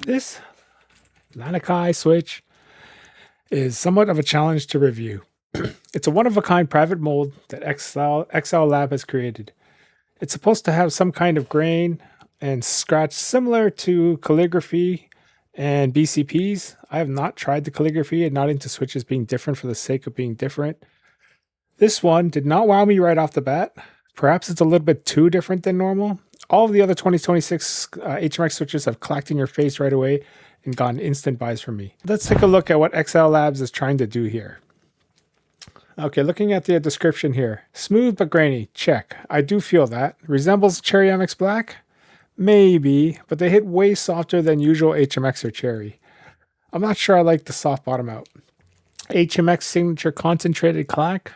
This Lanikai switch is somewhat of a challenge to review. It's a one-of-a-kind private mold that XLLAB has created. It's supposed to have some kind of grain and scratch similar to Calligraphy and BCPs. I have not tried the Calligraphy and not into switches being different for the sake of being different. This one did not wow me right off the bat. Perhaps it's a little bit too different than normal. All of the other 2026 HMX switches have clacked in your face right away and gotten instant buys from me. Let's take a look at what XLLAB is trying to do here. Okay, looking at the description here. Smooth but grainy, check. I do feel that. Resembles Cherry MX Black? Maybe, but they hit way softer than usual HMX or Cherry. I'm not sure I like the soft bottom out. HMX Signature Concentrated Clack?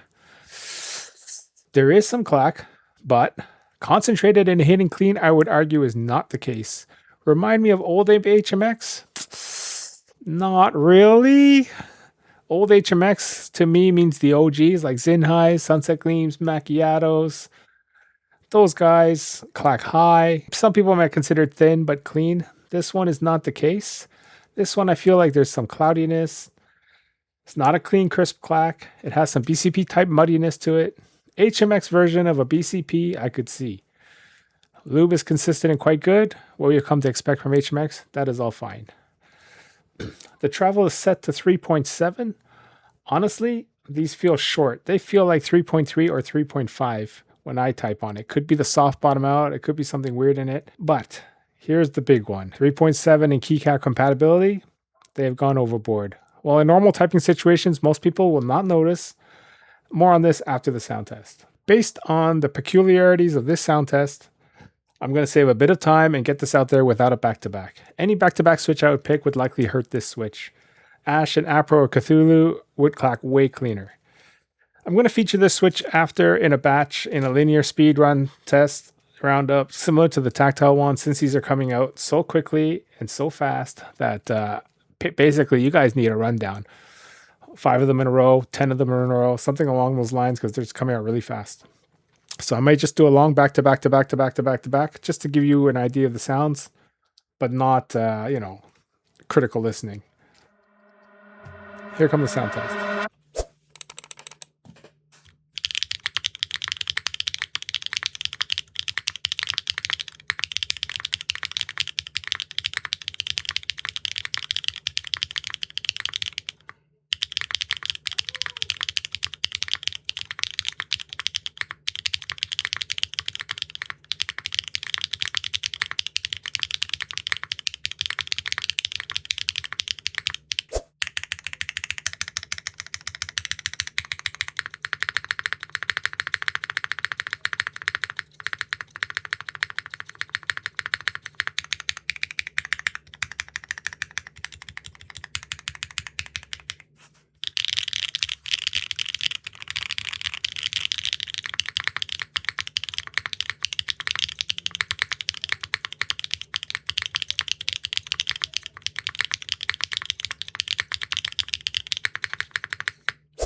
There is some clack, but concentrated and hitting clean, I would argue, is not the case. Remind me of old HMX? Not really. Old HMX to me means the OGs like Zinhais, Sunset Gleams, Macchiatos. Those guys, clack high. Some people might consider it thin but clean. This one is not the case. This one I feel like there's some cloudiness. It's not a clean, crisp clack. It has some BCP type muddiness to it. HMX version of a BCP I could see. Lube is consistent and quite good. What you come to expect from HMX, that is all fine. The travel is set to 3.7. Honestly, these feel short. They feel like 3.3 or 3.5 when I type on it. Could be the soft bottom out. It could be something weird in it. But here's the big one. 3.7 in Keycap compatibility. They have gone overboard. While in normal typing situations, most people will not notice. More on this after the sound test. Based on the peculiarities of this sound test, I'm going to save a bit of time and get this out there without a back-to-back. Any back-to-back switch I would pick would likely hurt this switch. Ash and Apro or Cthulhu would clack way cleaner. I'm going to feature this switch after in a batch in a linear speed run test roundup, similar to the tactile one, since these are coming out so quickly and so fast that basically you guys need a rundown. 5 of them in a row, 10 of them in a row, something along those lines, because they're just coming out really fast. So I might just do a long back-to-back just to give you an idea of the sounds, but not, critical listening. Here comes the sound test.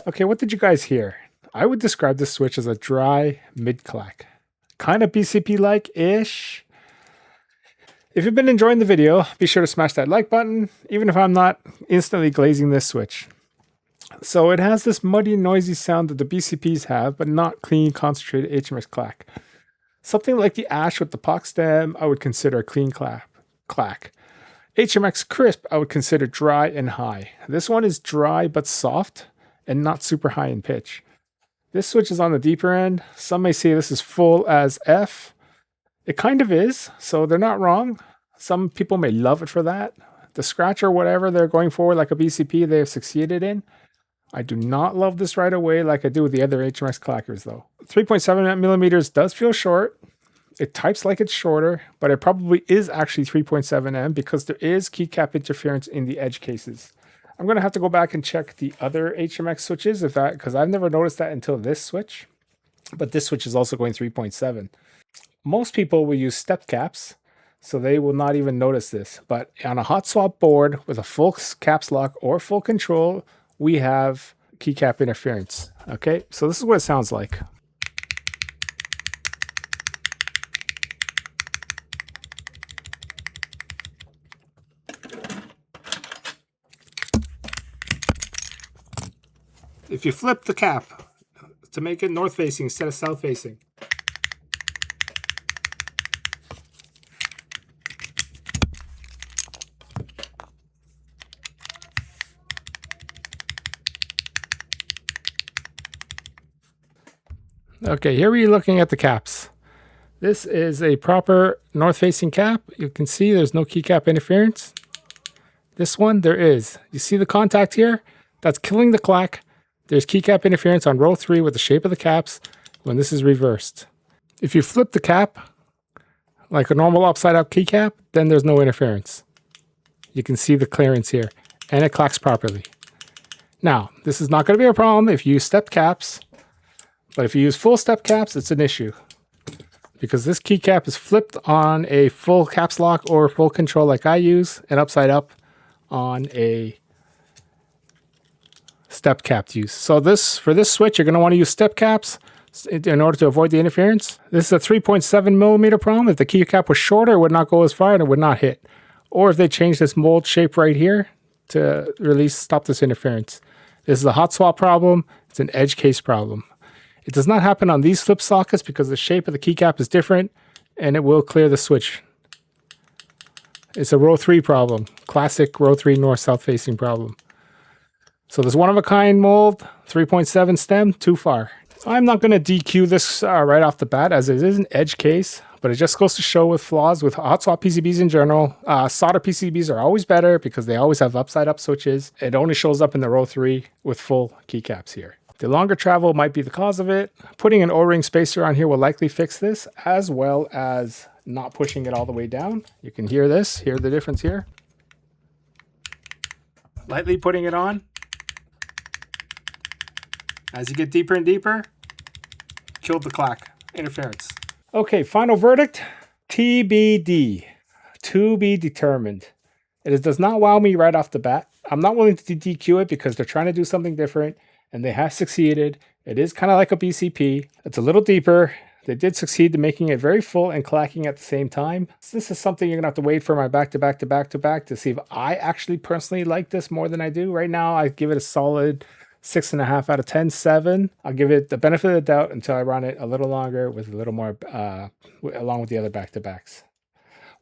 Okay, what did you guys hear? I would describe this switch as a dry mid-clack. Kind of BCP-like-ish. If you've been enjoying the video, be sure to smash that like button, even if I'm not instantly glazing this switch. So it has this muddy, noisy sound that the BCPs have, but not clean, concentrated HMX clack. Something like the Ash with the POC stem, I would consider a clean clack. HMX Crisp, I would consider dry and high. This one is dry but soft and not super high in pitch. This switch is on the deeper end. Some may say this is full as F. It kind of is, so they're not wrong. Some people may love it for that. The scratch or whatever they're going for, like a BCP, they have succeeded in. I do not love this right away like I do with the other HMX clackers though. 3.7 millimeters does feel short. It types like it's shorter, but it probably is actually 3.7 M because there is keycap interference in the edge cases. I'm going to have to go back and check the other HMX switches because I've never noticed that until this switch. But this switch is also going 3.7. Most people will use step caps, so they will not even notice this. But on a hot swap board with a full caps lock or full control, we have keycap interference. Okay, so this is what it sounds like. If you flip the cap to make it north facing instead of south facing, okay, here we're looking at the caps. This is a proper north-facing cap. You can see there's no keycap interference. This one, there is. You see the contact here? That's killing the clack. There's keycap interference on row 3 with the shape of the caps when this is reversed. If you flip the cap, like a normal upside-up keycap, then there's no interference. You can see the clearance here, and it clacks properly. Now, this is not going to be a problem if you use step caps, but if you use full step caps, it's an issue. Because this keycap is flipped on a full caps lock or full control like I use, and upside up on a step cap use. So for this switch, you're going to want to use step caps in order to avoid the interference. This is a 3.7 millimeter problem. If the keycap was shorter, it would not go as far and it would not hit. Or if they change this mold shape right here to stop this interference. This is a hot swap problem. It's an edge case problem. It does not happen on these flip sockets because the shape of the keycap is different and it will clear the switch. It's a row 3 problem. Classic row 3 north-south facing problem. So this one-of-a-kind mold, 3.7 stem, too far. I'm not going to DQ this right off the bat as it is an edge case, but it just goes to show with flaws with hot swap PCBs in general. Solder PCBs are always better because they always have upside-up switches. It only shows up in the row 3 with full keycaps here. The longer travel might be the cause of it. Putting an O-ring spacer on here will likely fix this, as well as not pushing it all the way down. You can hear this, hear the difference here. Lightly putting it on. As you get deeper and deeper, killed the clack interference. Okay, final verdict, TBD, to be determined. It does not wow me right off the bat. I'm not willing to DQ it because they're trying to do something different. And they have succeeded. It is kind of like a BCP. It's a little deeper. They did succeed in making it very full and clacking at the same time. So this is something you're going to have to wait for my back-to-back to see if I actually personally like this more than I do. Right now, I give it a solid 6.5 out of 10, 7. I'll give it the benefit of the doubt until I run it a little longer with a little more, along with the other back-to-backs.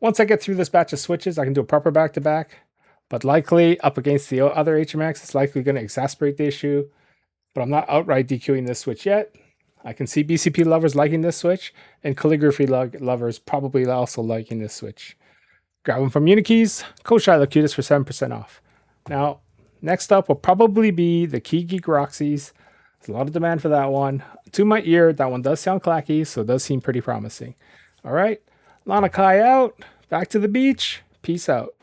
Once I get through this batch of switches, I can do a proper back-to-back. But likely, up against the other HMX, it's likely going to exacerbate the issue. But I'm not outright DQing this switch yet. I can see BCP lovers liking this switch, and calligraphy lovers probably also liking this switch. Grab them from Unikeys, code ShyLocutus for 7% off. Now, next up will probably be the Key Geek Roxy's. There's a lot of demand for that one. To my ear, that one does sound clacky, so it does seem pretty promising. All right, Lanikai out. Back to the beach. Peace out.